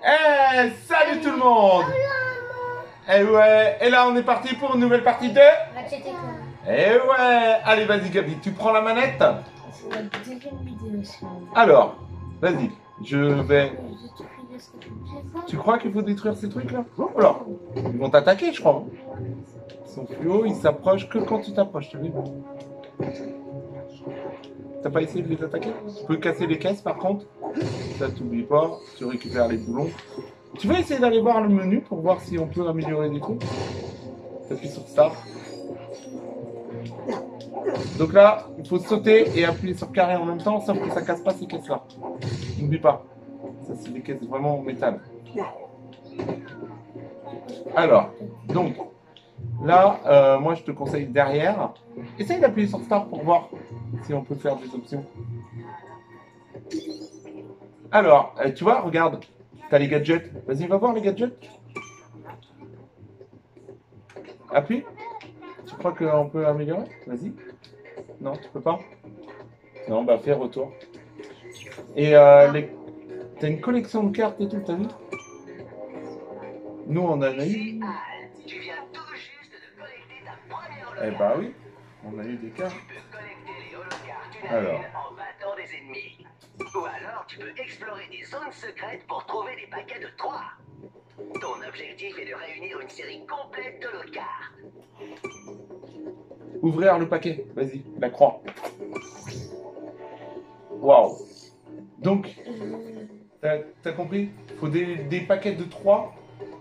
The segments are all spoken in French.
Eh, salut tout le monde. Eh ouais, et là on est parti pour une nouvelle partie de... Ratchet & Clank. Eh ouais, allez vas-y Gabi, tu prends la manette. C'est la deuxième vidéo sur Alors, vas-y, je vais... j'ai trouvé ce que tu me fais. Tu crois qu'il faut détruire ces trucs là? Alors, ils vont t'attaquer je crois. Ils sont plus hauts, ils s'approchent que quand tu t'approches, tu vois. T'as pas essayé de les attaquer? Tu peux casser les caisses par contre. Ça t'oublie pas, tu récupères les boulons. Tu veux essayer d'aller voir le menu pour voir si on peut améliorer des trucs? T'appuies sur Start. Donc là, il faut sauter et appuyer sur carré en même temps, sauf que ça casse pas ces caisses-là. N'oublie pas. Ça, c'est des caisses vraiment en métal. Alors, donc, là, moi, je te conseille derrière. Essaye d'appuyer sur Start pour voir si on peut faire des options. Alors, tu vois, regarde, t'as les gadgets. Vas-y, va voir les gadgets. Appuie. Tu crois qu'on peut améliorer? Vas-y. Non, tu peux pas? Non, bah fais retour. Et t'as une collection de cartes et tout, t'as vu? Nous, on en a eu. Tu viens tout juste de collecter ta première Eh holocartes. bah oui, on a eu des cartes. Tu peux collecter les holocartes une Alors. à une en battant des ennemis. Ou alors tu peux explorer des zones secrètes pour trouver des paquets de 3. Ton objectif est de réunir une série complète d'holocartes. Ouvrir le paquet, vas-y, la croix. Waouh. Donc, t'as compris? Il faut des paquets de 3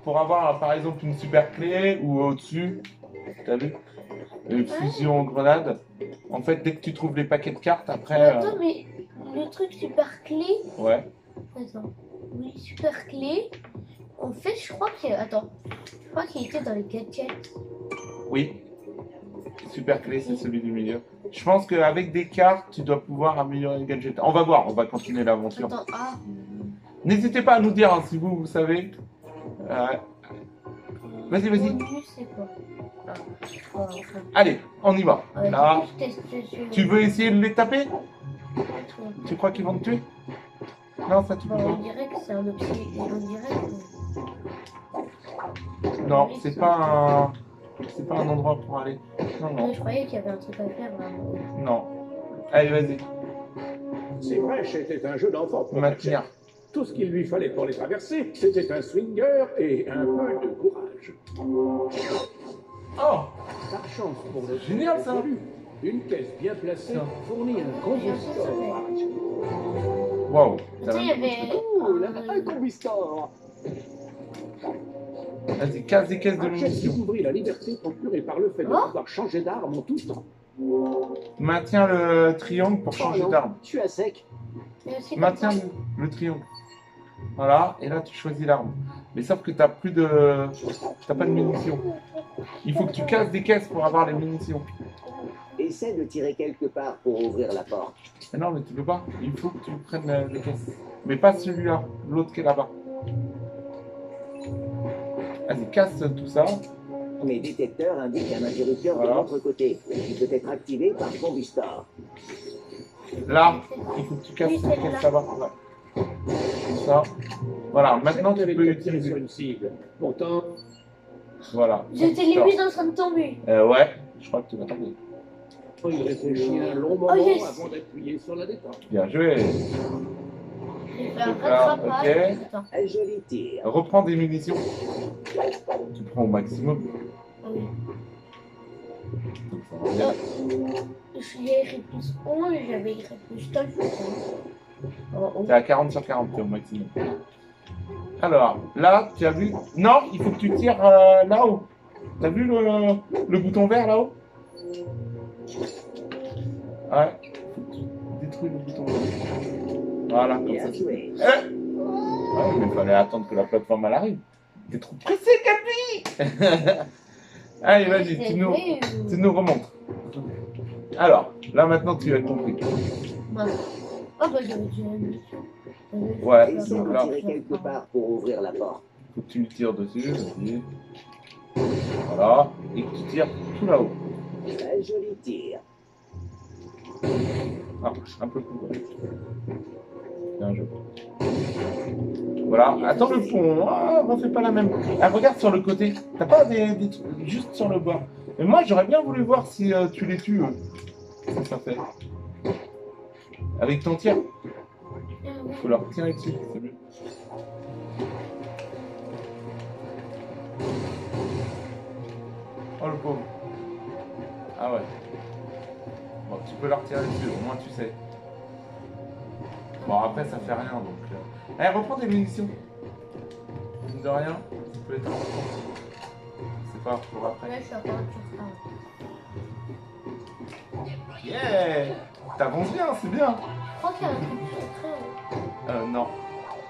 pour avoir par exemple une super clé ou au-dessus, t'as vu? Une fusion grenade. En fait, dès que tu trouves les paquets de cartes, après. Attends, mais le truc super clé. Ouais. Attends. Oui, super clé. En fait, je crois qu'il. Attends. Je crois qu'il était dans les gadgets. Oui. Super clé, c'est celui du milieu. Je pense qu'avec des cartes, tu dois pouvoir améliorer le gadget. On va voir, on va continuer l'aventure. Attends, ah. N'hésitez pas à nous dire hein, si vous savez. Vas-y, vas-y. Je sais pas. Ah, enfin. Allez, on y va. Là, Je teste celui-là. tu veux essayer de les taper? Tu crois qu'ils vont te tuer? Non, ça tue Bon, pas. on dirait que c'est un objet. On dirait que. Non, c'est pas un endroit pour aller. Non, non, Je croyais qu'il y avait un truc à faire là. non. Allez, vas-y. C'est vrai, c'était un jeu d'enfant pour Maintenir. Ratchet. Tout ce qu'il lui fallait pour les traverser, c'était un swinger et un peu de courage. Oh, Par chance pour le Génial, ça. Une caisse bien placée Ça. fournit un combustor à Ratchet. waouh. Tu sais, il y avait. Cool, un combustor. Vas-y, casse des caisses de Ratchet munitions. découvrit la liberté procurée par le fait de Oh. pouvoir changer d'arme en tout temps. Maintiens le triangle pour changer d'arme. Je suis à sec. Mais aussi comme Maintiens ça. le triangle. Voilà, et là tu choisis l'arme. Mais sauf que t'as pas de munitions. Il faut que tu casses des caisses pour avoir les munitions. Essaie de tirer quelque part pour ouvrir la porte. Mais non, mais tu peux pas. Il faut que tu prennes les caisses. Mais pas celui-là, l'autre qui est là-bas. Vas-y, casse tout ça. Mes détecteurs indiquent un interrupteur Voilà. de l'autre côté, qui peut être activé par combustor. Là, il faut que tu casses Oui, cette celle-là. caisse là-bas. Ouais. Comme ça. Voilà, maintenant tu J'avais peux déjà tiré sur utiliser. une cible. Pourtant, Voilà. J'étais limite en train de tomber. Ouais, je crois que tu vas tomber. il réfléchit un long moment yes. avant d'appuyer sur la détente. Bien joué. J'ai fait un Donc là, rattrapage. ok. Attends. Un joli tir. Reprends des munitions. Tu prends au maximum. Ah oui. Donc ça va bien. J'ai écrit plus 11 et j'avais écrit plus 9. Oh, T'es à 40 sur 40, t'es au maximum. Alors, là, tu as vu... Non, il faut que tu tires là-haut. T'as vu le bouton vert là-haut? Ouais, faut que tu détruis le bouton vert. Voilà, comme ça. Bien joué. Ouais, mais il fallait attendre que la plateforme elle arrive. T'es trop pressé, Capi. Allez, vas-y, tu nous remontes. Alors, là maintenant tu as compris. Ah bah j'avais déjà une mission. Ouais, Essaie donc de là, tirer quelque part pour ouvrir la porte. faut que tu le tires dessus, vas-y. Voilà, et que tu tires tout là-haut. Un joli tir. Ah, un peu plus bas. Bien joué. Voilà, attends le fond, ah, refais pas la même. Ah, regarde sur le côté, t'as pas des trucs juste sur le bord. Mais moi j'aurais bien voulu voir si tu les tues. Qu'est-ce que ça fait? Avec ton tir, faut leur tirer dessus, c'est mieux. Oh le pauvre. Ah ouais. Bon, tu peux leur tirer dessus, au moins tu sais. Bon, après ça fait rien donc. Allez, reprends tes munitions. Mine de rien, ça peut être important. C'est pas pour après. Là, je suis encore en train. Yeah! T'avances bien, c'est bien. Je crois qu'il y a un truc secret. Non.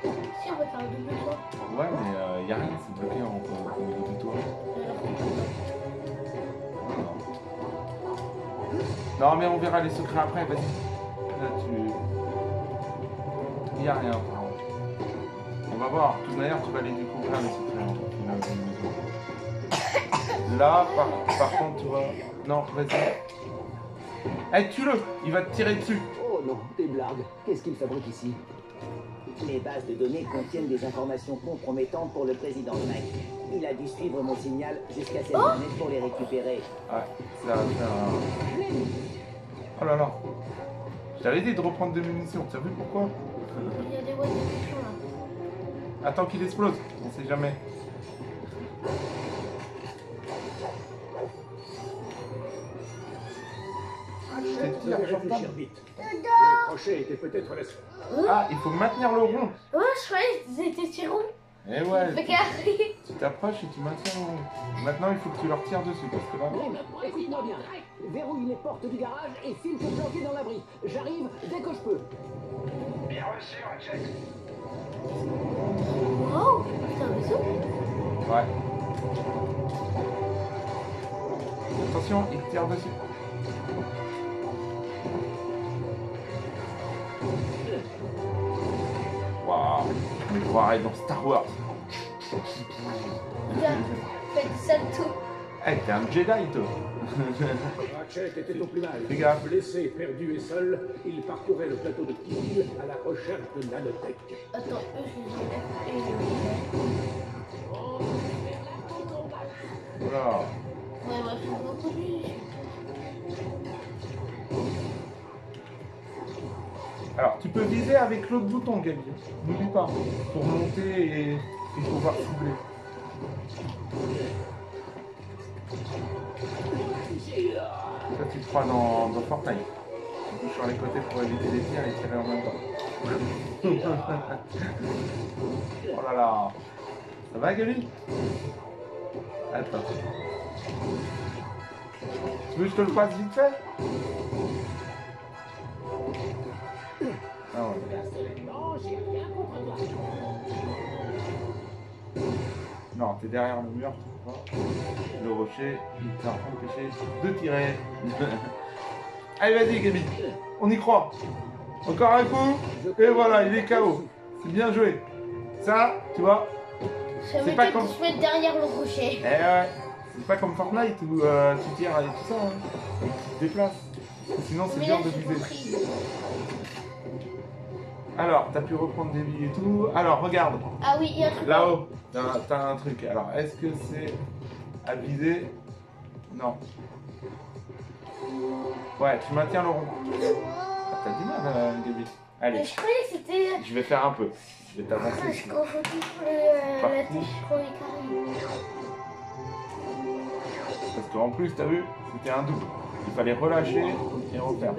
Si, on va faire un double saut. Ouais, mais y a rien, c'est bloqué au niveau de toi. Non, mais on verra les secrets après, vas-y. Là, y a rien, par contre. On va voir, de toute manière, tu vas les découvrir, les secrets. Là, par contre, tu vois... Non, vas-y. Eh, tue-le, il va te tirer dessus. Oh non, des blagues. Qu'est-ce qu'il fabrique ici? Les bases de données contiennent des informations compromettantes pour le président Mac. Il a dû suivre mon signal jusqu'à cette journée pour les récupérer. Ouais, ça va faire un... Oh là là. Je t'avais dit de reprendre des munitions, tu as vu pourquoi? Il y a des boîtes de munitions là. Attends qu'il explose, on sait jamais. Je vais réfléchir vite. Les crochets étaient peut-être la... Ah, il faut maintenir le rond. Ouais, je croyais qu'ils étaient si ronds. Eh ouais, Fait carré. tu t'approches et tu maintiens le rond. Maintenant, il faut que tu leur tires dessus parce que là... Glenn, écoute-moi bien. Verrouille les portes du garage et file te planquer dans l'abri. J'arrive dès que je peux. Bien reçu, Ratchet. Wow, c'est un vaisseau. Ouais. Attention, il tire dessus. Waouh, on est croirait dans Star Wars. Bien, faites salto. Eh, t'es un Jedi, toi. Ratchet était au plus mal. Fais gaffe. Blessé, perdu et seul, il parcourait le plateau de Kill à la recherche de nanotech. Attends, eux, je les ai. Voilà. Ouais, moi, je suis beaucoup plus. Alors, tu peux viser avec l'autre bouton, Gabi. N'oublie pas. Pour monter et pouvoir cibler. Ça, tu le feras dans Fortnite. Tu bouges sur les côtés pour éviter les tirs et tirer en même temps. Oh là là. Ça va, Gabi? Attends. Tu veux que je te le fasse vite fait? Ah ouais. Non, t'es derrière le mur, tu vois. Le rocher, il t'a empêché de tirer. Allez, vas-y, Gabi, on y croit. Encore un coup, et voilà, il est KO. C'est bien joué. Ça, tu vois, Ça C'est pas m'étonne comme- qu'ils se mettent derrière le rocher. eh ouais, c'est pas comme Fortnite où tu tires et tout ça, hein. Tu te déplaces. Sinon, c'est Mais dur là, de j'ai viser. compris. Alors, t'as pu reprendre des billes et tout. Alors, regarde. Ah oui, il y a un truc. Là-haut, t'as un truc. Alors, est-ce que c'est à viser? Non. Ouais, tu maintiens le rond. Ah, t'as du mal, Gabi. Mais Allez, je croyais que c'était. je vais faire un peu. Je vais Ah, t'avancer. je confonds toujours la Partout. tête, je crois, les carrés. Parce qu'en plus, t'as vu, c'était un double. Il fallait relâcher et refaire.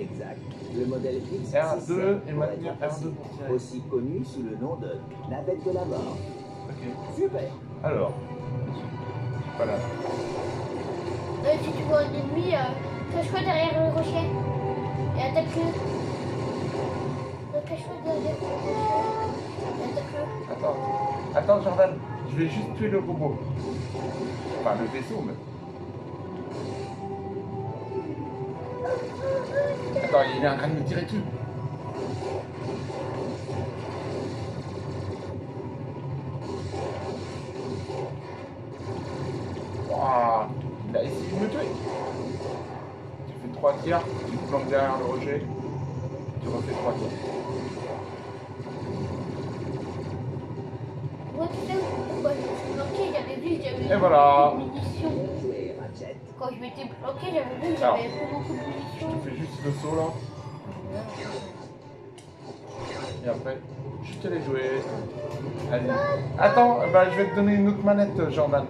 Exact. Le modèle X R2 et maintenir R2 pour tirer. aussi connu sous le nom de navette de la mort. Ok. Super. Alors. Voilà. Si tu vois un ennemi, cache-toi derrière le rocher. Et attaque-le. Cache-toi derrière le rocher. Et attaque-le. Attends. Attends, Jordan. Je vais juste tuer le robot. Enfin, le vaisseau, même. Attends, il est en train de me tirer dessus. Ouah, il a essayé de me tuer. Tu fais 3 tirs, tu te planques derrière le rocher, Tu refais quoi, toi? Moi, tu sais pourquoi je me suis bloqué? J'avais vu que j'avais Et voilà. beaucoup de munitions. Jouer, Ratchet. Quand je m'étais bloqué, j'avais vu que Alors. j'avais plus beaucoup de munitions. Tu fais juste le saut, là. Et après, je te l'ai joué. Allez. Attends, bah, je vais te donner une autre manette, Jordan.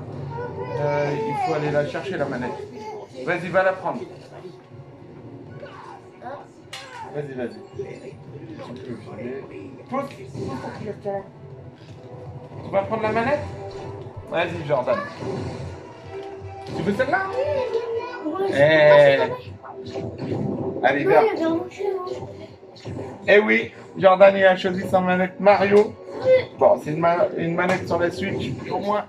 Il faut aller la chercher, la manette. Vas-y, va la prendre. Vas-y, vas-y. Tu peux filer. Pousse. Tu vas prendre la manette? Vas-y, Jordan. Tu veux celle-là? Allez, Non, viens. il y avait un boucher, hein. Eh oui, Jordan il a choisi sa manette Mario. Bon, c'est une manette sur la Switch. Pour moi,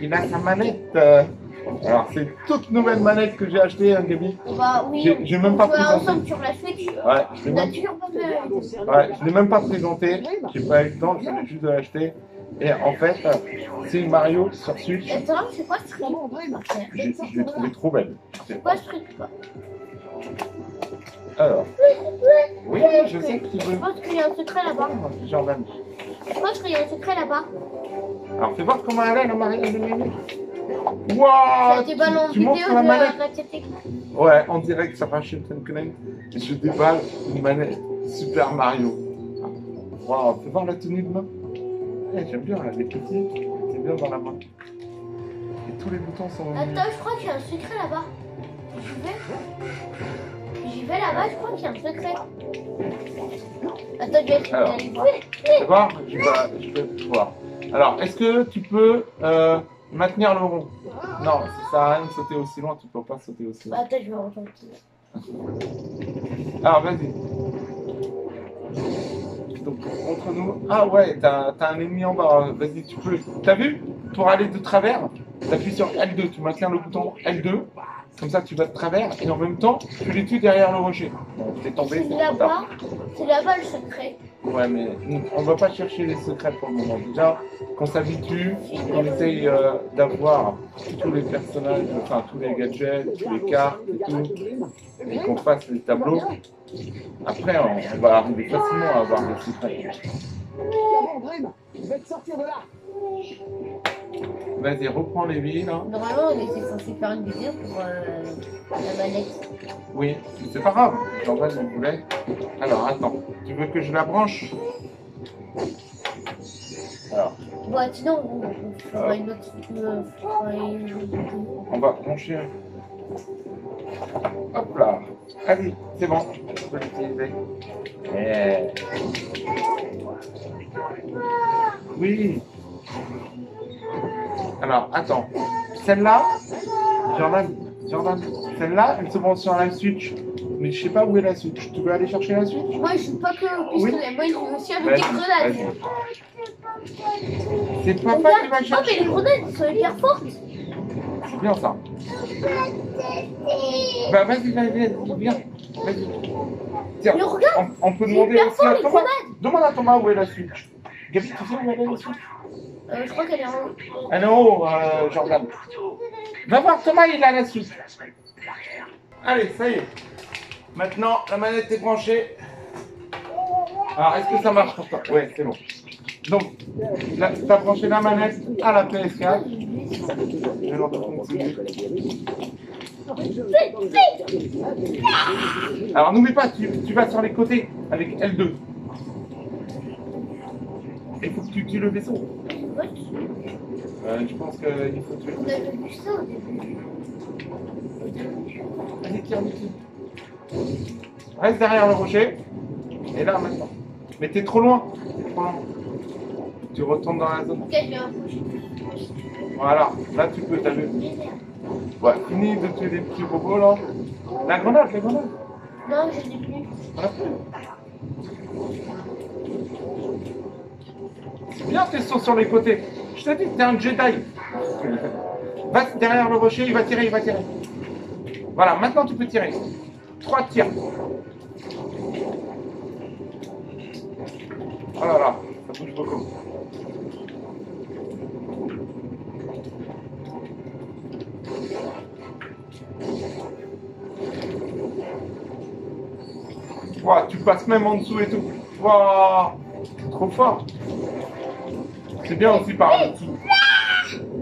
il a sa manette. Alors, c'est toute nouvelle manette que j'ai achetée, hein, Gaby. Bah oui, J'ai même pas on jouait présenté. ensemble sur la Switch. Ouais, je l'ai On a même, toujours pas fait. ouais, je l'ai même pas présenté. J'ai pas eu le temps, je l'ai juste acheté. Et en fait, c'est une Mario sur Switch. Attends, c'est quoi ce truc? Je l'ai trouvée trop belle. C'est quoi ce truc? Alors, oui, je sais que tu Je veux. pense qu'il y a un secret là-bas. Jordan. Je pense qu'il y a un secret là-bas. Alors, fais voir comment elle est, la Mario. Ça Waouh! a été ballon Tu vidéo montres la de manette? Ratchet & Clank. Ouais, en direct sur Ratchet & Clank. Et je déballe une manette Super Mario. Waouh, fais voir la tenue de main. Ouais, j'aime bien, elle est petite, c'est bien dans la main. Et tous les boutons sont... Attends, je crois qu'il y a un secret là-bas. J'y vais là-bas, je crois qu'il y a un secret. Attends, je vais Alors. aller voir. Tu vois, je vais voir. Alors, est-ce que tu peux maintenir le rond? Non, ça sert à rien de sauter aussi loin, tu peux pas sauter aussi loin. Bah, attends, je vais rejoindre. Alors, vas-y. Donc, entre nous. Ah ouais, t'as un ennemi en bas. Vas-y, tu peux. T'as vu? Pour aller de travers, t'appuies sur L2. Tu maintiens le bouton L2. Comme ça, tu vas de travers. Et en même temps, tu les tues derrière le rocher. Bon, t'es tombé, C'est c'est trop tard. là-bas le secret. Ouais, mais on va pas chercher les secrets pour le moment. Déjà, qu'on s'habitue, qu'on essaye d'avoir tous les personnages, enfin tous les gadgets, tous les cartes et tout, et qu'on fasse les tableaux. Après, on va arriver facilement à avoir les secrets. Je vais te sortir de là. Vas-y, reprends les billes, là. Normalement, on était censé faire une vidéo pour la manette. Oui, mais c'est pas grave. Jordan, il voulait. Alors, attends. Tu veux que je la branche? Alors, Bon, sinon, on fera une autre on va brancher. Hop là. Allez, c'est bon. Je peux l'utiliser. Oui. Alors, attends. Celle-là, Jordan, celle-là, elle se branche sur la Switch. Mais je sais pas où est la Switch. Tu veux aller chercher la Switch? Moi, je joue pas que au pistolet. Moi, je joue aussi avec Vas-y, des grenades. vas-y. C'est papa qui va Oh, mais chercher. les grenades, elles sont hyper fortes. C'est bien ça. Bah vas-y, viens. Vas-y. Tiens, Mais regarde, on peut c'est demander hyper aussi fort, à les Thomas. grenades. Demande à Thomas où est la Switch. Gabi, tu sais où elle est la Switch? Je crois qu'elle est en haut. Elle est en haut, Jordan. Va voir Thomas, il a la Switch. Allez, ça y est. Maintenant, la manette est branchée. Alors, est-ce que ça marche pour toi? Ouais, c'est bon. Donc, là, tu as branché la manette à la PS4. Je vais l'entendre continuer. Alors, n'oublie pas, tu vas sur les côtés avec L2. Il faut que tu tues le vaisseau. Je pense qu'il faut tuer. On avait vu ça au début. Allez, tire dessus. Reste derrière le rocher. Et là, maintenant. Mais t'es trop loin. T'es trop loin. Tu retournes dans la zone. Ok, je vais rapprocher. Voilà. Là, tu peux, t'as vu. Ouais, fini de tuer des petits robots, là. La grenade. Non, je l'ai plus. Voilà. C'est bien tes sauts sur les côtés. Je te dis que t'es un Jedi. Va derrière le rocher, il va tirer. Voilà, maintenant tu peux tirer. 3 tirs. Oh là là, ça bouge beaucoup. Ouah, tu passes même en dessous et tout. Waouh, trop fort. C'est bien aussi par en dessous.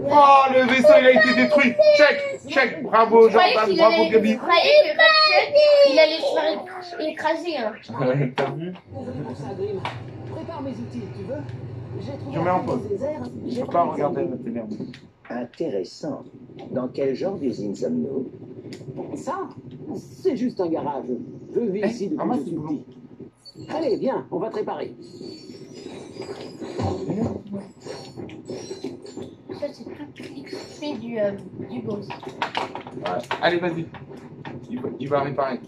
Oh, le vaisseau il a été détruit. Check. Bravo Jordan, bravo Gabi. Je croyais que Ratchet, il allait se faire écraser. Hein. T'as vu? Désolé pour ça, Grim. Prépare mes outils, tu veux? J'ai trouvé Je mets en pause. un désert. Je peux pas regarder la télé. Intéressant. Dans quel genre d'usine sommes-nous? Ça, c'est juste un garage. Je vis ici depuis ramasse que je suis le boulot. petit. Allez, viens, on va te réparer. Ça, c'est tout l'XP du boss. Ouais. Allez, vas-y. Il va réparer.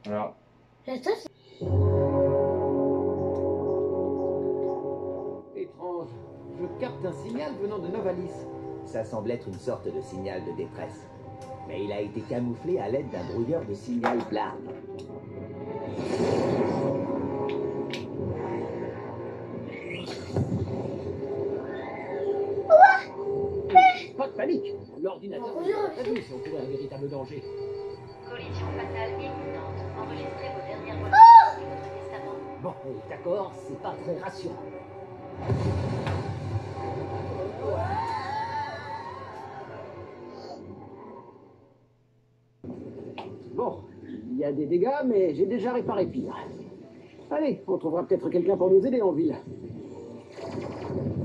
Voilà. Ça, c'est... Étrange. Je capte un signal venant de Novalis. Ça semble être une sorte de signal de détresse. Mais il a été camouflé à l'aide d'un brouilleur de signal Blarn. Pas de panique. L'ordinateur n'est pas vu si on courait un véritable danger. Collision fatale imminente. Enregistrez vos dernières volontés de votre testament. Bon, d'accord, c'est pas très rassurant. Bon, il y a des dégâts, mais j'ai déjà réparé pire. Allez, on trouvera peut-être quelqu'un pour nous aider en ville.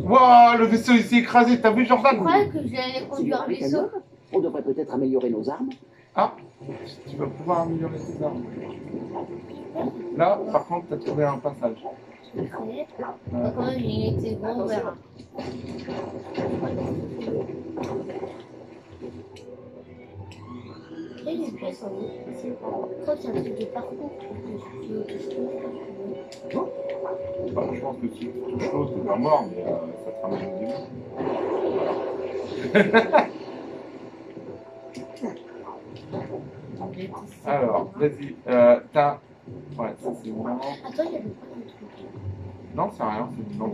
Waouh, le vaisseau il s'est écrasé. T'as vu Je Jordan? croyais que j'allais conduire un vaisseau. On devrait peut-être améliorer nos armes. Ah, tu vas pouvoir améliorer tes armes. Là, par contre, t'as trouvé un passage. D'accord, il était gros, on verra. Et les pièces en haut. Je crois que c'est un truc de parcours. Bah, je pense que si tu touches l'eau, t'es pas mort, mais ça te ramène au début. Alors, vas-y. T'as. Ouais, ça c'est bon. Attends, il y avait pas de truc. Non, c'est rien, c'est du nom.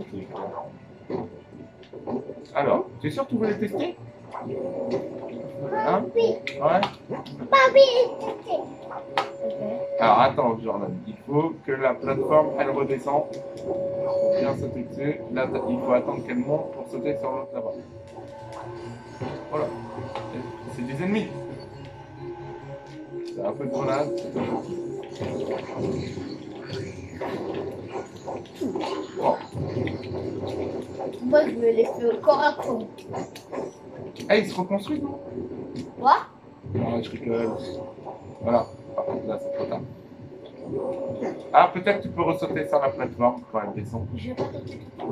Alors, t'es sûr que tu voulais tester? Hein? Oui. Ouais. Papi. Ok. Alors attends, Jordan, il faut que la plateforme elle redescende pour bien sauter dessus. Là, il faut attendre qu'elle monte pour sauter sur l'autre là-bas. Voilà. C'est des ennemis. C'est un peu de grenade. Oh. Moi, je me l'ai fait au corps à corps. Eh, il se reconstruit, non? Quoi? Non, je rigole. Voilà. Par contre, là, c'est trop tard. Ah, peut-être tu peux ressauter sur la plateforme quand elle descend. Je vais pas tenter tout.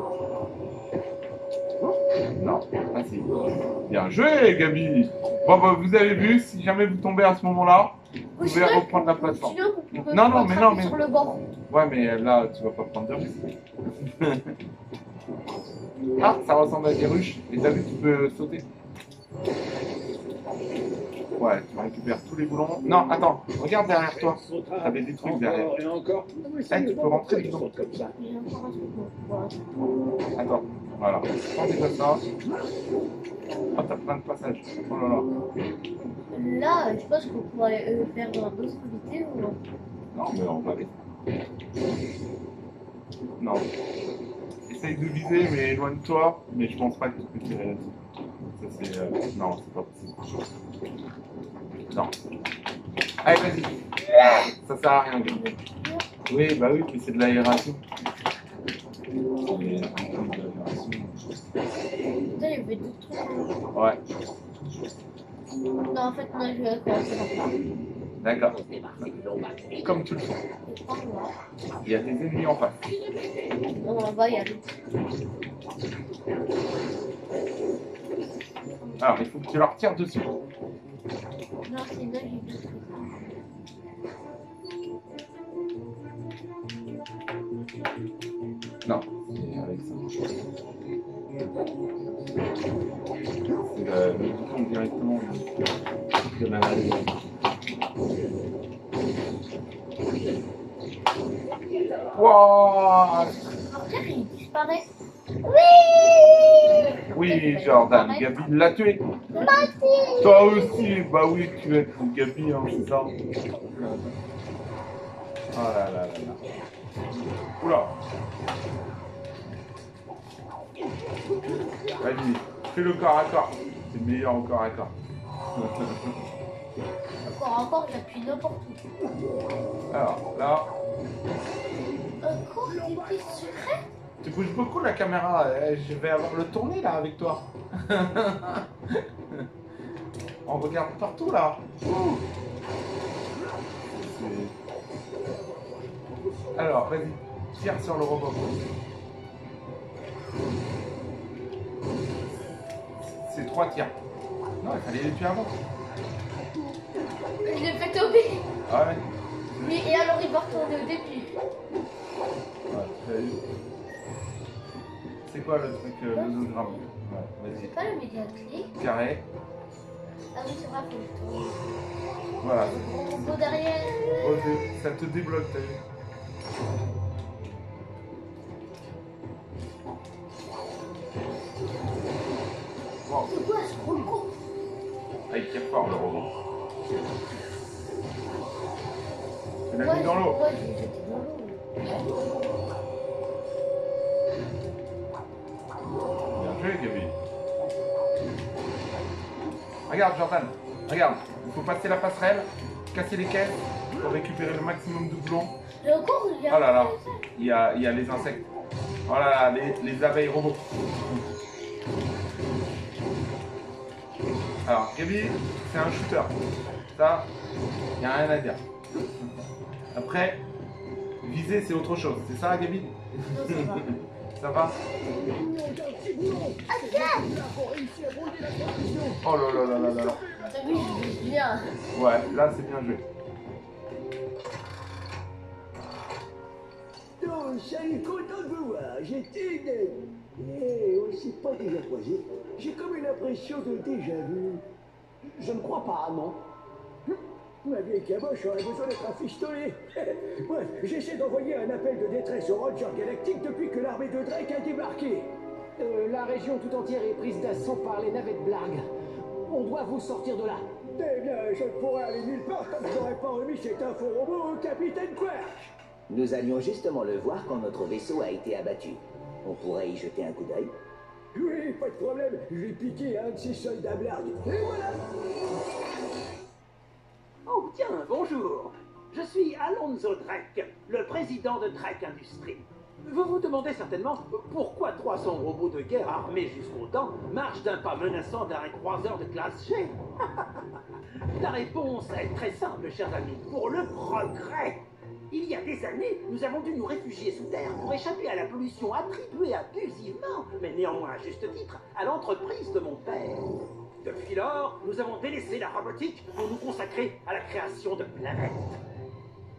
Non. Ah, si. Bien joué, Gabi. Bon, bah, vous avez vu, si jamais vous tombez à ce moment-là, vous pouvez reprendre la plateforme. Sinon, tu peux Non, non, mais non, mais. sur le banc. Ouais, mais là, tu vas pas prendre de risque. Ah, ça ressemble à des ruches. Et t'as vu, tu peux sauter. Ouais, tu récupères tous les boulons. Non, attends, regarde derrière toi. T'avais des trucs derrière. Et encore. Eh, tu peux rentrer dedans. Comme ça. J'ai encore un truc. Bon, Attends, voilà. Prends déjà ça. Ah, t'as plein de passages. Oh là là. là, je pense qu'on pourrait faire dans d'autres activités ou non? Non, mais on va aller. Non. Essaye de viser, mais éloigne-toi. Mais je pense pas que tu peux tirer là-dessus. Ça, c'est. Non, c'est pas possible. Non. Allez, vas-y. Ça sert à rien, Gabi. Oui, bah oui, mais c'est de l'aération. C'est de l'aération. Putain, il y avait d'autres trucs. Ouais, Non, en fait, moi, je vais commencer par là. d'accord. Comme tu le sens. Et par là. Il y a des ennemis en face. Bon, on va y aller. Alors, il faut que tu leur tires dessus. Non, sinon, j'ai deux trucs. Non, c'est avec ça. C'est le bouton directement de la navette. Wouah! Après, il disparaît. Oui! Oui, Jordan, Gabi l'a tué. Toi aussi, bah oui, tu es Gabi, hein, c'est ça. Oh là là là là. Oula. Vas-y, fais le corps à corps. C'est meilleur au corps à corps. Encore, j'appuie n'importe où. Alors, là, Encore des pistes secrètes? tu bouges beaucoup la caméra. Je vais avoir le tourné là avec toi. On regarde partout là. Alors, vas-y, tire sur le robot. C'est 3 tirs. Non, il fallait les tuer avant. Je l'ai fait tomber. Ah ouais. Et alors il va retourner au début. Ouais, c'est quoi le truc, l'hologramme? Ouais, vas-y. C'est pas le média clé. Carré. Ah oui, c'est vrai, faut le tourner. Voilà. Robot derrière. Oh, ça te débloque, t'as vu? Wow. C'est quoi ce robot? Ah, il tire fort le robot. Tu l'as mis dans l'eau. Ouais, je l'ai jeté dans l'eau. Bien joué, Gabi. Regarde, Jordan. Regarde. Il faut passer la passerelle, casser les caisses pour récupérer le maximum de doublons. Et encore, il y a Oh là là. Il y a les insectes. Oh là là, les abeilles robots. Alors, Gabi, c'est un shooter. Ça, il n'y a rien à dire. Après, viser, c'est autre chose. C'est ça, Gabi? Non, ça va. Ça va? Oh là là là là là là. T'as vu, je vise bien. Ouais, là, c'est bien joué. Donc, salut, content de vous voir. J'étais on s'est pas déjà croisé. J'ai comme une impression de déjà vu. Je ne crois pas, non. Ma vieille caboche aurait besoin d'être afistolée. Bref, j'essaie d'envoyer un appel de détresse au Roger Galactique depuis que l'armée de Drake a débarqué. La région tout entière est prise d'assaut par les navettes Blarg. On doit vous sortir de là. Eh bien, je ne pourrais aller nulle part tant que je n'aurais pas remis cet info-robot au capitaine Quark. Nous allions justement le voir quand notre vaisseau a été abattu. On pourrait y jeter un coup d'œil. Oui, pas de problème. Je vais piquer un de ces soldats Blarg. Et voilà. Oh, tiens, bonjour. Je suis Alonzo Drake, le président de Drake Industries. Vous vous demandez certainement pourquoi 300 robots de guerre armés jusqu'aux dents marchent d'un pas menaçant vers un croiseur de classe G. La réponse est très simple, chers amis. Pour le progrès. Il y a des années, nous avons dû nous réfugier sous terre pour échapper à la pollution attribuée abusivement, mais néanmoins à juste titre, à l'entreprise de mon père. Depuis lors, nous avons délaissé la robotique pour nous consacrer à la création de planètes.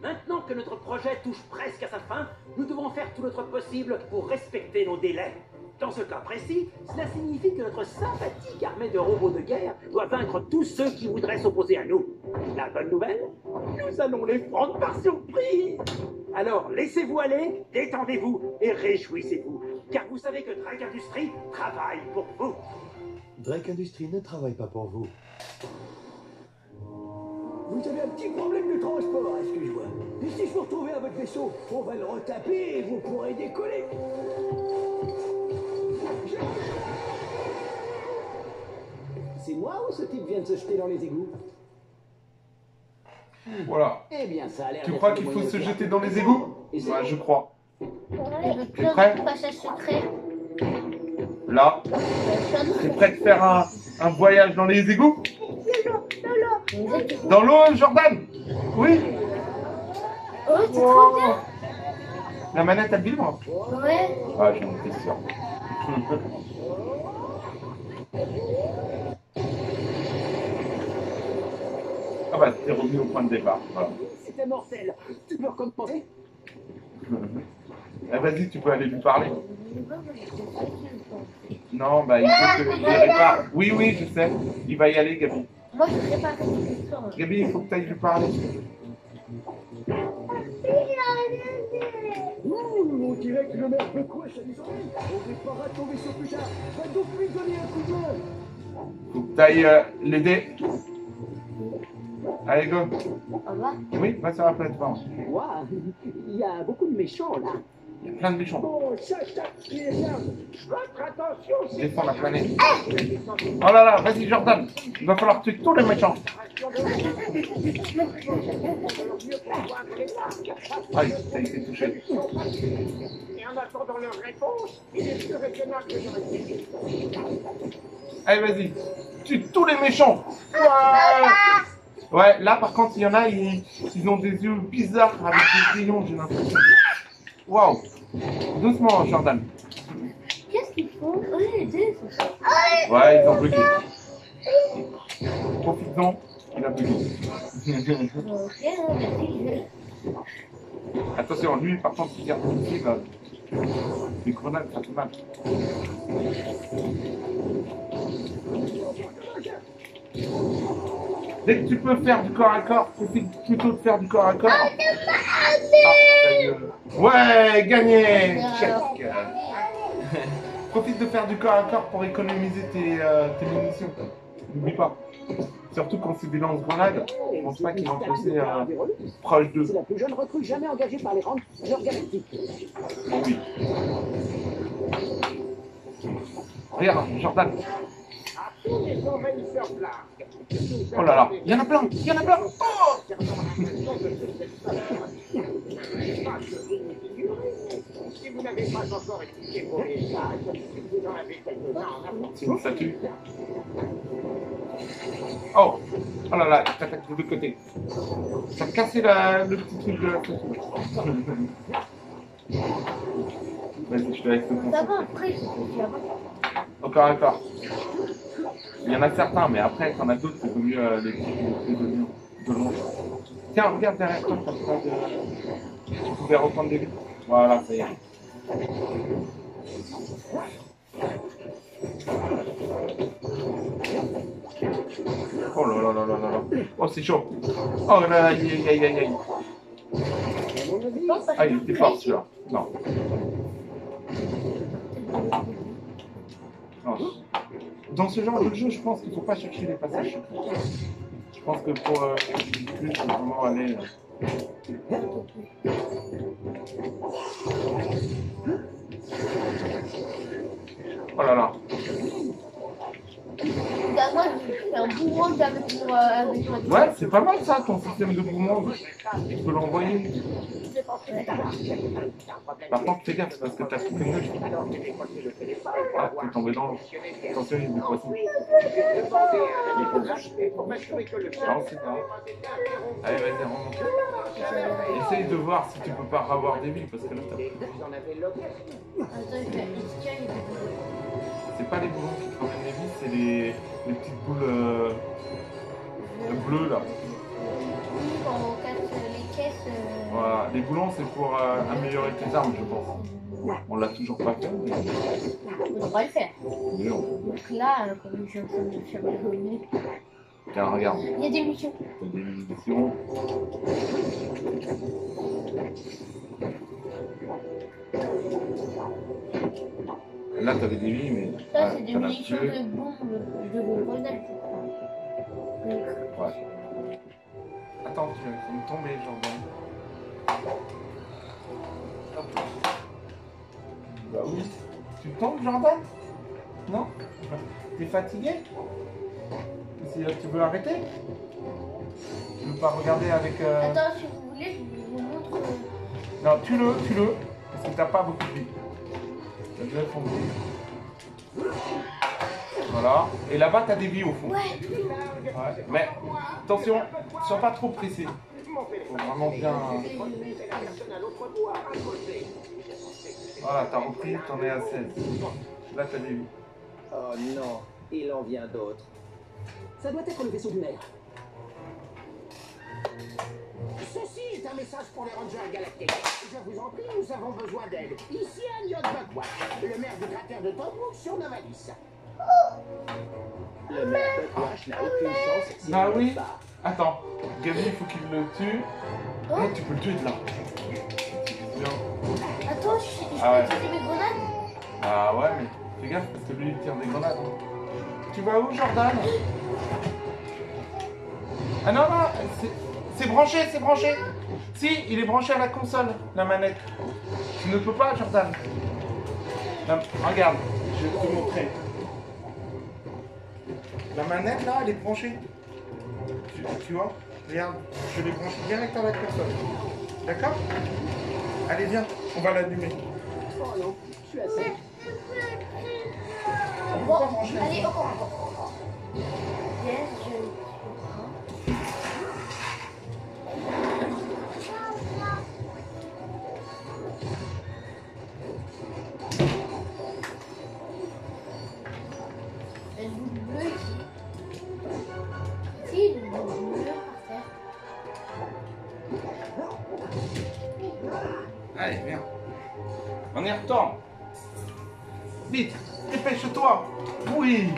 Maintenant que notre projet touche presque à sa fin, nous devons faire tout notre possible pour respecter nos délais. Dans ce cas précis, cela signifie que notre sympathique armée de robots de guerre doit vaincre tous ceux qui voudraient s'opposer à nous. La bonne nouvelle, nous allons les prendre par surprise. Alors laissez-vous aller, détendez-vous et réjouissez-vous, car vous savez que Drake Industries travaille pour vous. Drake Industries ne travaille pas pour vous. Vous avez un petit problème de transport, à ce que je vois. Et si je vous retrouve à votre vaisseau, on va le retaper et vous pourrez décoller. C'est moi ou ce type vient de se jeter dans les égouts? Voilà. Eh bien, ça a l'air. Tu crois qu'il faut se jeter dans les égouts? Et c'est- Ouais, je crois. T'es prêt? Passage secret. Là, t'es prêt de faire un voyage dans les égouts? Dans l'eau, Jordan? Oui. Oh, c'est trop bien. La manette, elle vibre? Ouais. Ah, j'en étais sûr. Ah bah, t'es revenu au point de départ. Voilà. C'était mortel. Tu peux recommencer? Eh, vas-y, tu peux aller lui parler. Non, bah, il faut que... il répare. Oui, oui, je sais. Il va y aller, Gabi. Moi, je répare une histoire. Gabi, il faut que tu ailles lui parler. On dirait que le maire veut quoi, ça nous oreilles. On préparera de tomber sur plus tard. Va donc lui donner un coup de main. Faut que t'ailles l'aider. Allez, go. On va. Oui, va sur la plateforme. Ouah, il y a beaucoup de méchants là. Il y a plein de méchants. Oh, ça, les armes. Votre attention, c'est... Défends la planète. Oh là là, vas-y Jordan. Il va falloir tuer tous les méchants. Aïe, t'as été touché. Et en attendant leur réponse, il est plus raisonnable que j'aurais dit. Allez, vas-y. Tue tous les méchants. Ouais. Ouais, là par contre, il y en a, ils ont des yeux bizarres avec des rayons, j'ai l'impression. Waouh. Doucement, Jordan. Qu'est-ce qu'ils font? Eux, les deux, c'est ça. Ouais, ils ont bugué. Profites-en, il a bugué. Ok, merci. Attention, lui, par contre, il garde ici, là. Les grenades, ça fait mal. Dès que tu peux faire du corps à corps, profite plutôt de faire du corps à corps. Ah, ouais, gagné! Check. Profite de faire du corps à corps pour économiser tes munitions. N'oublie pas. Surtout quand c'est des lance-grenades, je pense pas qu'ils vont passer proche d'eux. C'est la plus jeune recrue jamais engagée par les Rangers galactiques. Oui. Regarde, Jordan. Oh là là, il y en a plein, il y en a plein. Oh, Si vous n'avez pas encore expliqué vos messages, vous en avez quelques-uns. c'est une statue. Oh, oh là là, il t'attaque de deux côtés. Ça a cassé le petit truc de la statue. Vas-y, je te laisse te Ça concentrer. va, après, c'est Encore, encore. Il y en a certains, mais après, t'en as d'autres, c'est mieux les petits de loin. Tiens, regarde derrière toi, comme ça, tu pouvais reprendre des vies. Voilà, ça y est. Oh là là là là là là. Oh, c'est chaud. Oh là là, aïe aïe aïe aïe aïe. Ah, il était fort celui-là. Non. Non. Dans ce genre de jeu, je pense qu'il ne faut pas chercher les passages secrets. Je pense que pour plus, il faut vraiment aller. Oh là là. Moi, je fais un boomerang avec ma Ouais, c'est pas mal ça, ton système de boomerang. Tu peux l'envoyer. Par contre, fais gaffe parce que t'as coupé une œuf. Ah, t'es tombé dans l'eau. Attention, il y a des poissons. Non, c'est pas. Allez, vas-y, remonte. Essaye de voir si tu peux pas avoir des vies parce que là, t'as. Attends, je fais escale. C'est pas les boulons qui te ramènent les vies, c'est les petites boules bleues là. Oui, quand on casse les caisses. Voilà, les boulons c'est pour améliorer tes armes, je pense. On l'a toujours pas fait, mais. On devrait le faire. Mais non. Donc là, comme je suis en train de faire le bonnet, Tiens, regarde. il y a des missions. T'as des munitions. Là, t'avais des vies, mais. Ça, ouais, c'est des t'en as munitions tué. de bombes, de grenades, je crois. Ouais. Attends, tu vas me tomber, Jordan. Hop. Bah oui. Tu tombes, Jordan? Non? T'es fatigué? Tu veux arrêter? Tu veux pas regarder avec... Attends, si vous voulez, je vous montre. Non, tue-le, parce que t'as pas beaucoup de vie. T'as déjà fondé. Voilà. Et là-bas, t'as des vies au fond. Ouais. Ouais. Mais attention, sois pas trop pressé. Faut vraiment bien. Voilà, t'as repris, t'en es à 16. Là, t'as des vies. Oh non, il en vient d'autres. Ça doit être le vaisseau du maire. Ceci est un message pour les Rangers galactiques. Je vous en prie, nous avons besoin d'aide. Ici à Nyot Bagwat, le maire du cratère de Tobruk sur Novalis. Le maire de Crash n'a aucune chance. s'il Bah ne oui. veut pas. Attends, Gabi, il faut qu'il le tue. Oh. Tu peux le tuer de là. Bien. Attends, je Ah ouais. peux utiliser mes grenades? Ah ouais, mais fais gaffe parce que lui il tire des grenades. Tu vas où, Jordan? Ah non, non, c'est branché, c'est branché. Si, il est branché à la console, la manette. Tu ne peux pas, Jordan. Non, regarde, je vais te montrer. La manette là, elle est branchée. Tu vois? Regarde, je l'ai branché direct à la console. D'accord? Allez, viens, on va l'allumer. Oh non, je suis assez. Bon, allez, encore. Yes, je... Le bout bleu ici. Ici, le bout bleu par terre. Allez, viens. On y retourne. Vite, dépêche-toi. Oui,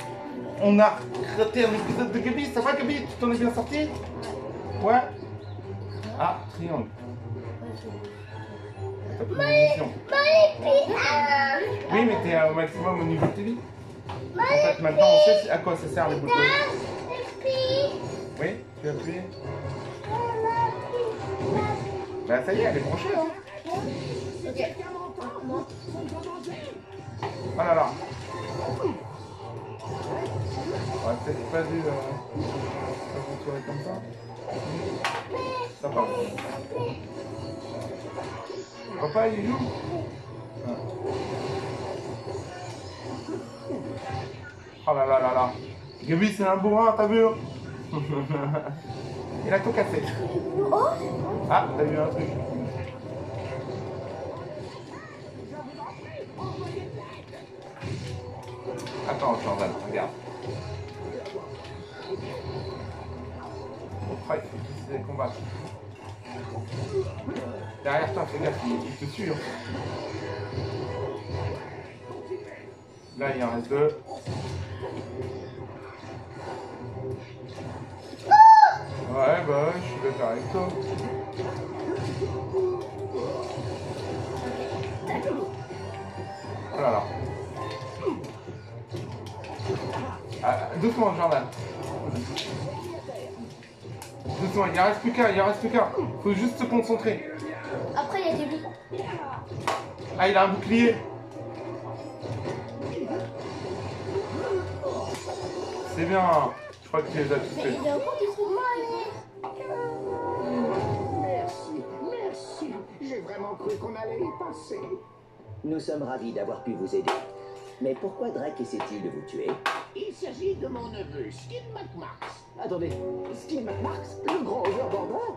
on a raté un épisode de Gabi. Ça va, Gabi? Tu t'en es bien sorti? Ouais. Ah, triangle. T'as plus de munitions. Oui, mais t'es au maximum au niveau de tes vies. En fait, maintenant, on sait à quoi ça sert les boules bleues. Oui, tu as appuyé. Bah, ça y est, elle est branchée, hein. Ok. Oh là là. On aurait peut-être pas dû s'aventurer comme ça. Ça part. Papa, il joue. Ah. Oh là là là là. Gabi, c'est un bourrin, t'as vu? Il a tout cassé. Ah, t'as vu un truc. Attends, Jordan, regarde. Ouais, il faut qu'ils se combattent. Derrière toi, fais gaffe, il te suit. Hein. Là, il en reste deux. Ouais, bah ouais, je suis d'accord avec toi. Oh là là. Ah, doucement, Jordan. Doucement, il en reste plus qu'un, il en reste plus qu'un. Faut juste se concentrer. Après, il y a des billes. Ah, il a un bouclier. C'est bien. Je crois que tu les as tous Mais fait. il y a encore des trucs. Merci. J'ai vraiment cru qu'on allait y passer. Nous sommes ravis d'avoir pu vous aider. Mais pourquoi Drake essaie-t-il de vous tuer? Il s'agit de mon neveu, Skin McMax. Attendez, Skin McMax, le grand overboarder?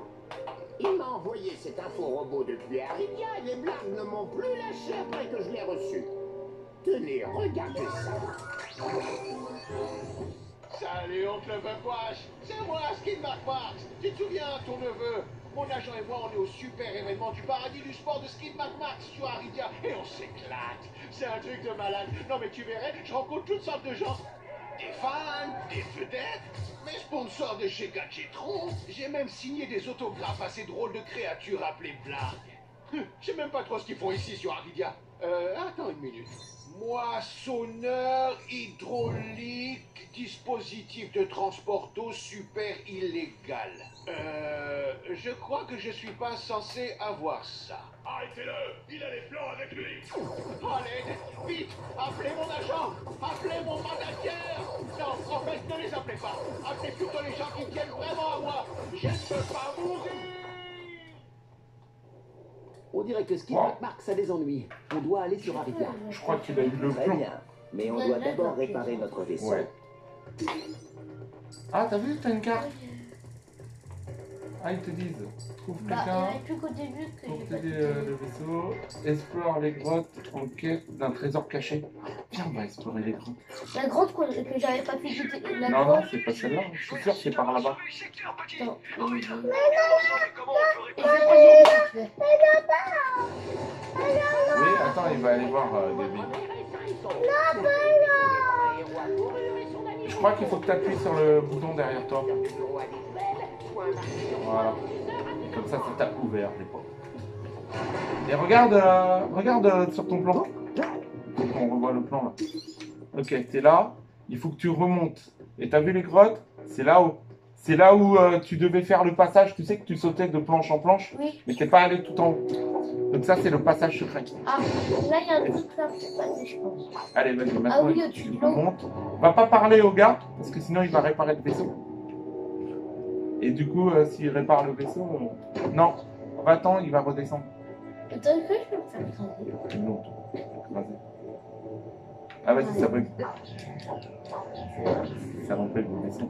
Il m'a envoyé cet info-robot depuis Aridia et les blagues ne m'ont plus lâché après que je l'ai reçu. Tenez, regardez ça. Salut, oncle Buckwash. C'est moi, Skin McMax. Tu te souviens, ton neveu? Mon agent et moi, on est au super événement du paradis du sport de Skin McMax sur Aridia et on s'éclate. C'est un truc de malade. Non mais tu verrais, je rencontre toutes sortes de gens. Des fans, des vedettes, mes sponsors de chez Gadgetron. J'ai même signé des autographes à ces drôles de créatures appelées blagues. Je sais même pas trop ce qu'ils font ici sur Aridia. Attends une minute. Moissonneur hydraulique, dispositif de transport d'eau super illégal. Je crois que je suis pas censé avoir ça. Arrêtez-le! Il a les plans avec lui! Allez, vite, appelez mon agent, appelez mon mandataire. Non, en fait, ne les appelez pas. Appelez plutôt les gens qui tiennent vraiment à moi. Je ne peux pas mourir. On dirait que Skin McMax a des ennuis. On doit aller sur Aridia. Je crois qu'il a eu le Très plan. bien. Mais on doit d'abord réparer notre vaisseau. Ouais. Ah, t'as vu, t'as une carte. Ah, ils te disent, trouve Bah, il n'y quelqu'un, avait plus qu'au début que pour j'ai pas t'aider le vaisseau, explore les grottes en quête d'un trésor caché. Viens, on va explorer les grottes. La grotte que j'avais pas pu goûter. La Non, non, grotte. c'est pas celle-là, je suis sûr que c'est par là-bas. Attends, il dit. Comment on peut Et réparer c'est pas j'ai dit. Oui, attends, il va aller voir Gabi. Je crois qu'il faut que tu appuies sur le bouton derrière toi. Voilà. Comme ça t'a ouvert les portes. Et regarde sur ton plan. On revoit le plan là. Ok, t'es là. Il faut que tu remontes. Et t'as vu les grottes? C'est là-haut. C'est là où tu devais faire le passage. Tu sais que tu sautais de planche en planche, Oui. mais t'es pas allé tout en haut. Donc ça, c'est le passage secret. Ah, là, il y a un truc là pour passer, je pense. Allez, vas-y, maintenant, oui, tu au-dessus de l'eau. remontes. On va pas parler au gars, parce que sinon, il va réparer le vaisseau. Et du coup, s'il répare le vaisseau... Non, va-t'en, il va redescendre. Attends, est-ce que je peux me faire écraser? Non, vas-y. Ah, vas-y, ça bug. Ça remplit le vaisseau.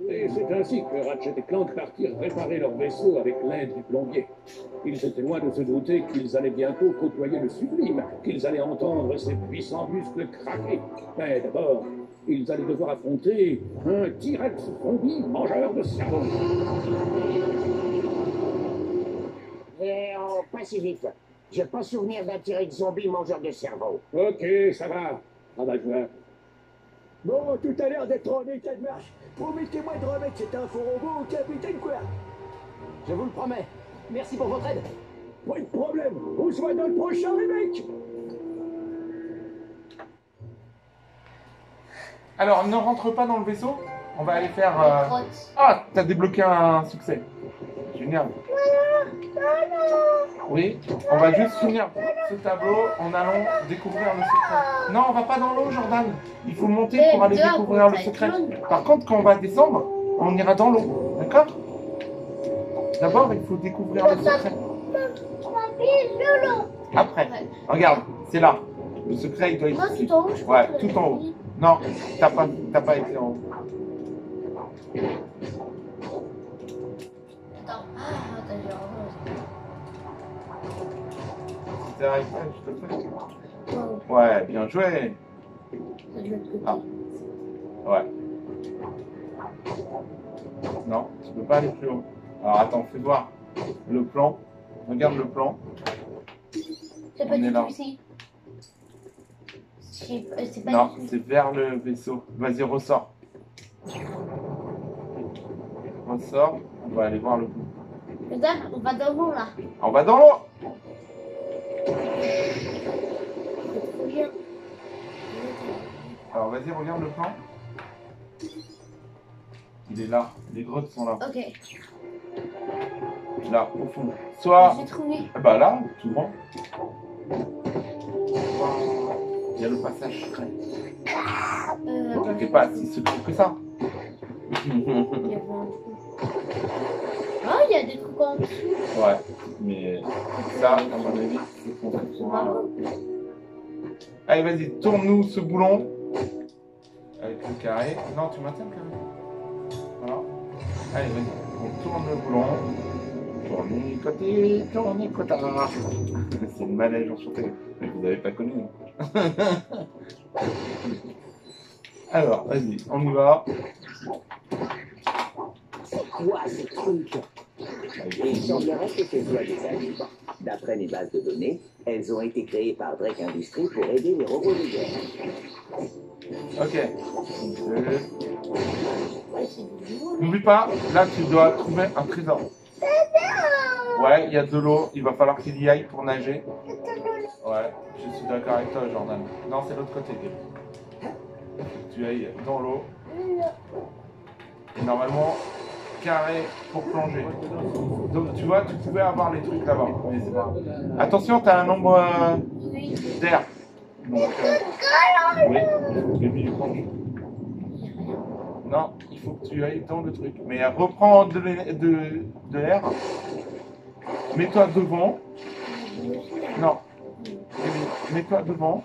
Et c'est ainsi que Ratchet et Clank partirent réparer leur vaisseau avec l'aide du plombier. Ils étaient loin de se douter qu'ils allaient bientôt côtoyer le sublime, qu'ils allaient entendre ses puissants muscles craquer. Mais d'abord, ils allaient devoir affronter un T-Rex zombie mangeur de cerveau. Et pas si vite. J'ai pas souvenir d'un T-Rex zombie mangeur de cerveau. Ok, ça va. Rabat-joie. Bon, tout a l'air d'être en état de marche. Promettez-moi de remettre cet info-robot au capitaine Quark. Je vous le promets. Merci pour votre aide. Pas de problème. On se voit dans le prochain remake. Alors, ne rentre pas dans le vaisseau. On va aller faire... Les grottes. Ah, t'as débloqué un succès. Génial. Oui, on va juste finir ce tableau en allant découvrir le secret. Non, on va pas dans l'eau, Jordan. Il faut monter pour aller découvrir le secret. Par contre, quand on va descendre, on ira dans l'eau. D'accord? D'abord, il faut découvrir le secret. Après, regarde, c'est là. Le secret, il doit Moi, être ici. tout en haut, je crois Ouais, que tout en haut. Non, t'as pas été en haut. Attends. Ah, attends, j'ai Si t'arrives pas, je te le fais. un Ouais, bien joué. Ça doit être côté. Ah. Ouais. Non, tu peux pas aller plus haut. Alors attends, fais voir le plan. Regarde le plan. C'est pas On est du là. tout ici. C'est pas Non, du tout. c'est vers le vaisseau. Vas-y, ressors. Ressors. On va aller voir le bout. Regarde, on va dans l'eau là. On va dans l'eau. C'est trop bien. Alors vas-y, regarde le plan. Il est là. Les grottes sont là. Ok, Là, au fond. Soit... j'ai trouvé. Ah bah là, tout le monde. Il y a le passage secret. T'inquiète pas, si secret que ça. Il y avait un trou. Ah, il y a des trucs en dessous. Ouais, mais ça, à mon avis, c'est pour C'est marrant. Allez, vas-y, tourne-nous ce boulon. Avec le carré. Non, tu maintiens le carré. Voilà. Allez, vas-y, on tourne le boulon. Tourne-côté, tourne-côté. C'est une manège enchantée. Vous n'avez pas connu. Alors, vas-y, on y va. C'est quoi ces trucs? Il semblerait que ce soit des alliés. D'après mes bases de données, elles ont été créées par Drake Industries pour aider les robots de guerre. Ok. Ouais, c'est du lourd. N'oublie pas, là tu dois trouver un trésor. Ouais, il y a de l'eau, il va falloir qu'il y aille pour nager. Ouais, je suis d'accord avec toi, Jordan. Non, c'est l'autre côté. Tu ailles dans l'eau. Et normalement, carré pour plonger. Donc tu vois, tu pouvais avoir les trucs là-bas. Mais c'est pas grave. Attention, t'as un nombre Oui. d'air. Donc, oui, bébé du plonge. Non, il faut que tu ailles dans le truc. Mais reprends de l'air. Mets-toi devant. Non. Mets-toi devant.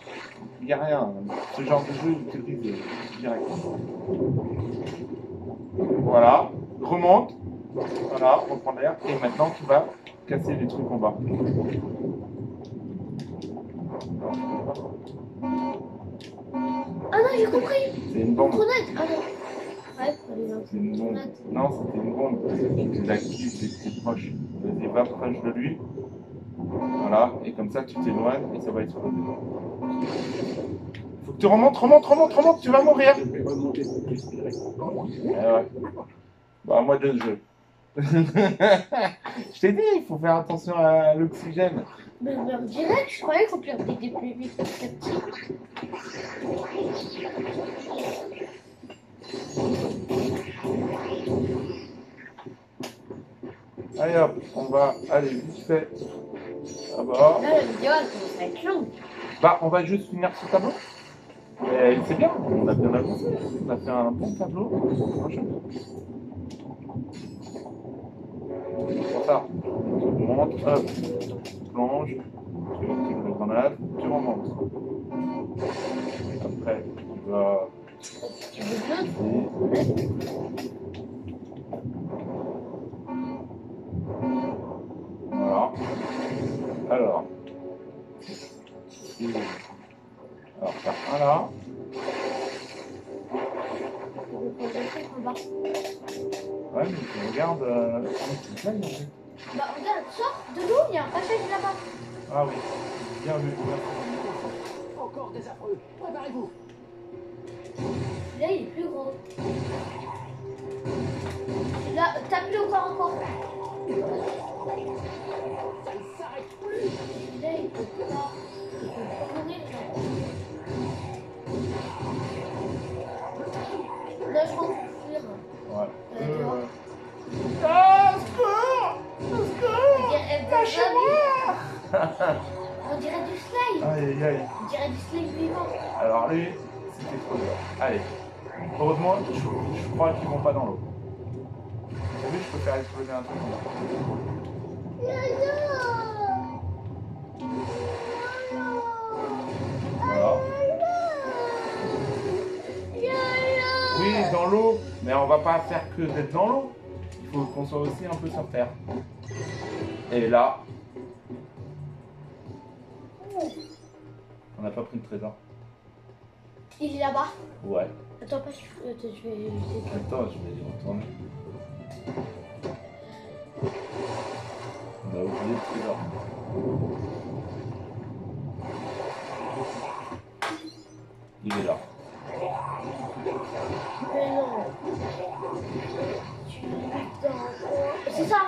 Il n'y a rien. Ce genre de jeu, il te brise direct. Voilà. Remonte. Voilà, reprends l'air. Et maintenant, tu vas casser les trucs en bas. Ah non, j'ai compris. C'est une bombe. Grenade. Ah non. Ouais, allez, non. C'est une bombe. Non, c'était une bombe. Tu l'actives, c'est proche. Vas-y, va proche de lui. Voilà, et comme ça tu t'éloignes et ça va exploser. Faut que tu remontes, tu vas mourir. Je vais remonter pour respirer. Ouais. Bah, moi, de jeu. Je t'ai dit, il faut faire attention à l'oxygène. Mais on dirait que je croyais qu'on perdait des plus vite petit à petit. Allez hop, on va aller vite fait. Ah bah. Là, la vidéo, elle commence à être longue. Bah, on va juste finir ce tableau. Et c'est bien, on a bien avancé. On a fait un bon tableau. Franchement. Pour ça, tu montes, hop, plonge, tu actives le grenade, tu remontes. Après, tu vas. Tu veux bien? Voilà. Alors, faire un là. Ouais, mais tu regardes. Là, il y a un- Bah, regarde, sors de l'eau, il y a un passage là-bas. Ah oui, bien vu. Encore des affreux. Préparez-vous. Là, il est plus gros. Là, tape-le encore. Ça ne s'arrête plus. Là, il peut pas. Il peut pas mourir. Là, je crois qu'il faut fuir. Ouais. Ah, secours! On dirait du slime. Aïe aïe aïe. On dirait du slime vivant. Alors lui, c'était trop dur. Allez. Heureusement, je crois qu'ils vont pas dans l'eau. T'as vu, je peux faire exploser un truc. Voilà. Oui, dans l'eau, mais on va pas faire que d'être dans l'eau. Il faut qu'on soit aussi un peu sur terre. Et là, on n'a pas pris le trésor. Il est là-bas. Ouais. Attends, pas, je vais. Attends, je vais y retourner. On a oublié le trésor. Il est là. Mais non. C'est ça.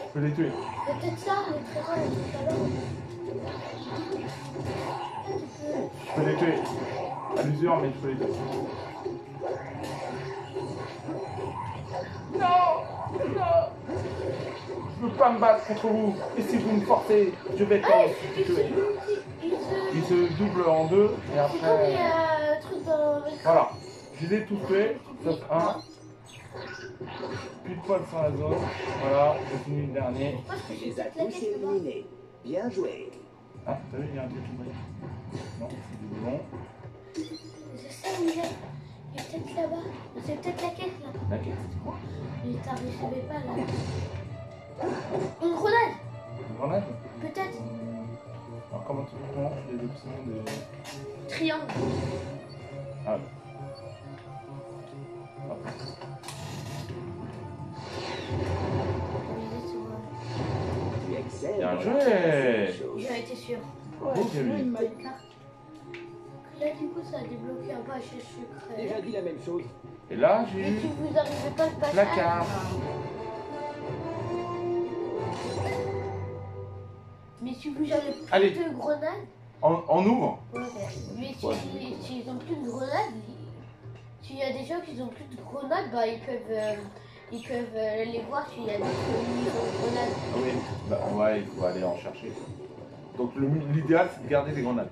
Je peux les tuer. C'est peut-être ça, le trésor, le truc là-bas. Je peux les tuer. À l'usure, mais je peux les tuer. Non! Je veux pas me battre contre vous. Et si vous me forcez, je vais t'en tuer. Il se double en deux et C'est comme après. le truc dans le. Voilà. Je les ai tous tués, sauf un. Plus de poils sur la zone. Voilà, j'ai fini le dernier. Tu les as tous éliminés. Bien joué. Ah, t'as vu, il y a un truc qui brille. Non, c'est du boulon. C'est ça, il est peut-être là-bas. C'est peut-être la caisse là. La caisse, c'est quoi? Il t'arrivait pas là. Une grenade. Une grenade? Peut-être. Alors comment tu prends les options de... Triangle. Ah. Hop. Tu excelles. Bien dans joué. la chose. J'en étais sûre. Oui, j'ai vu. Là, du coup, ça a débloqué un passage secret. Déjà dit la même chose. Et là, j'ai Mais eu si vous n'arrivez pas à le passer. la carte. Mais si vous avez plus Allez. de grenades. On ouvre. Ouais, mais s'ils ont plus de grenades, s'il y a des gens qui ont plus de grenades, bah ils peuvent les voir s'il y a des grenades. Ah oui. Bah, ouais, il faut aller en chercher. Donc l'idéal, c'est de garder des grenades.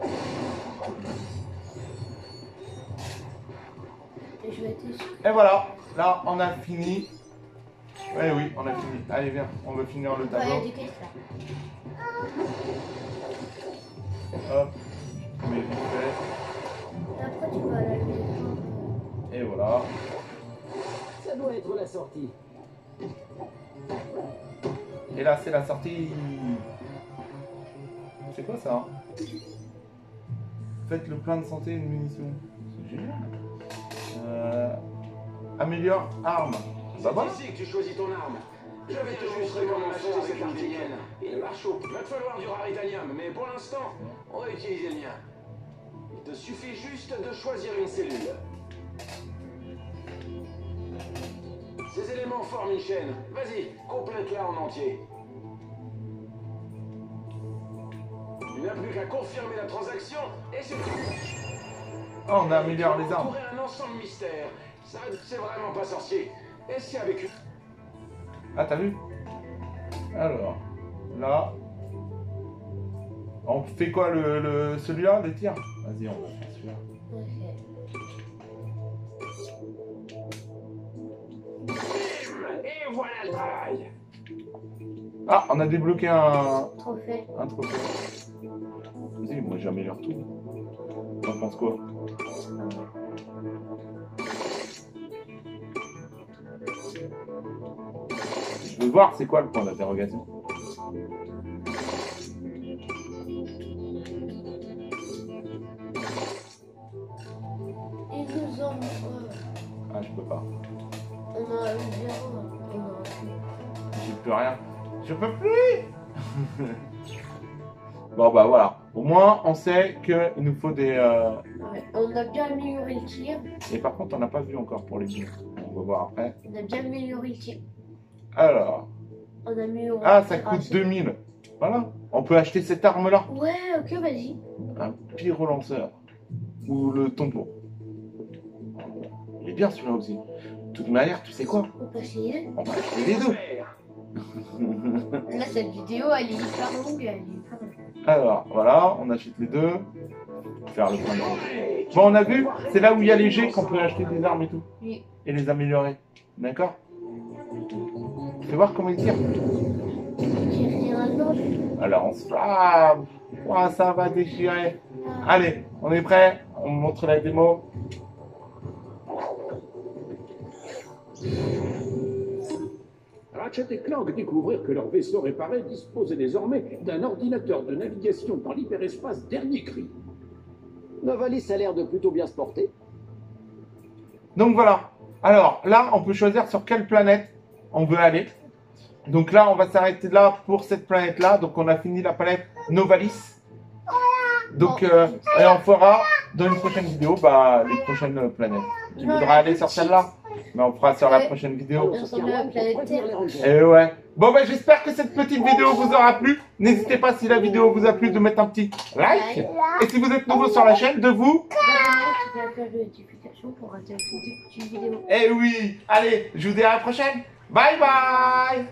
Et je vais être sûr. Et voilà. Là, on a fini. Ouais, oui, on a fini. Allez, viens. On va finir le Bah, il y a tableau. des caisses là. Hop. Mais vite fait. Et après, tu vas à la maison. Et voilà. Ça doit être la sortie. Et là, c'est la sortie. C'est quoi ça? Faites le plein de santé et de munitions. C'est génial. Améliore arme. Bah voilà. C'est ici que tu choisis ton arme. Je vais te montrer comment acheter cette arménienne. Il marche chaud. Il va te falloir du raritannium, mais pour l'instant, on va utiliser le mien. Il te suffit juste de choisir une cellule. Ces éléments forment une chaîne. Vas-y, complète-la en entier. Il n'y a plus qu'à confirmer la transaction et c'est tout. Oh, on a amélioré les armes. Entourer un ensemble mystère. Ça, c'est vraiment pas sorcier. Et si avec une... Ah, t'as vu? Alors, là... On fait quoi, celui-là, les tirs? Vas-y, on va faire celui-là. Et voilà le travail. Ah, on a débloqué un Trophée. Vas-y, moi j'améliore tout. T'en penses quoi? Je veux voir c'est quoi le point d'interrogation. Ils nous ont... Ah, je peux pas. On a eu 0. J'ai plus rien. Je peux plus. Bon bah voilà. Au moins on sait qu'il nous faut des... Ouais, on a bien amélioré le tir. Et par contre on n'a pas vu encore pour les billes. On va voir après. On a bien amélioré le tir. Alors. On a amélioré... Ah, ça coûte 2000. Voilà. On peut acheter cette arme là. Ouais, ok, vas-y. Un pyrolanceur. Ou le tombeau. Il est bien celui-là aussi. De toute manière, tu sais quoi? On peut essayer. On va acheter les deux. Là, cette vidéo, elle est hyper longue. Elle est hyper longue. Alors, voilà, on achète les deux. Faire le point de vue. Bon, on a vu, c'est là où il y a les jets qu'on peut acheter des armes et tout. Oui. Et les améliorer. D'accord? Fais voir comment ils tirent. J'ai rien d'autre. Alors, on se... Ah, ouah, ça va déchirer. Allez, on est prêt? On montre la démo. Ratchet et Clank découvrirent que leur vaisseau réparé disposait désormais d'un ordinateur de navigation dans l'hyperespace dernier cri. Novalis a l'air de plutôt bien se porter. Donc voilà. Alors là, on peut choisir sur quelle planète on veut aller. Donc là, on va s'arrêter là pour cette planète-là. Donc on a fini la planète Novalis. Donc et on fera dans une prochaine vidéo les prochaines planètes. Tu voudras aller sur celle-là? Mais on fera sur la prochaine vidéo. Et ouais. Bon ben j'espère que cette petite vidéo vous aura plu. N'hésitez pas si la vidéo vous a plu de mettre un petit like. Et si vous êtes nouveau sur la chaîne, de vous... pour rater des prochaines vidéos. Eh oui. Allez, je vous dis à la prochaine. Bye bye.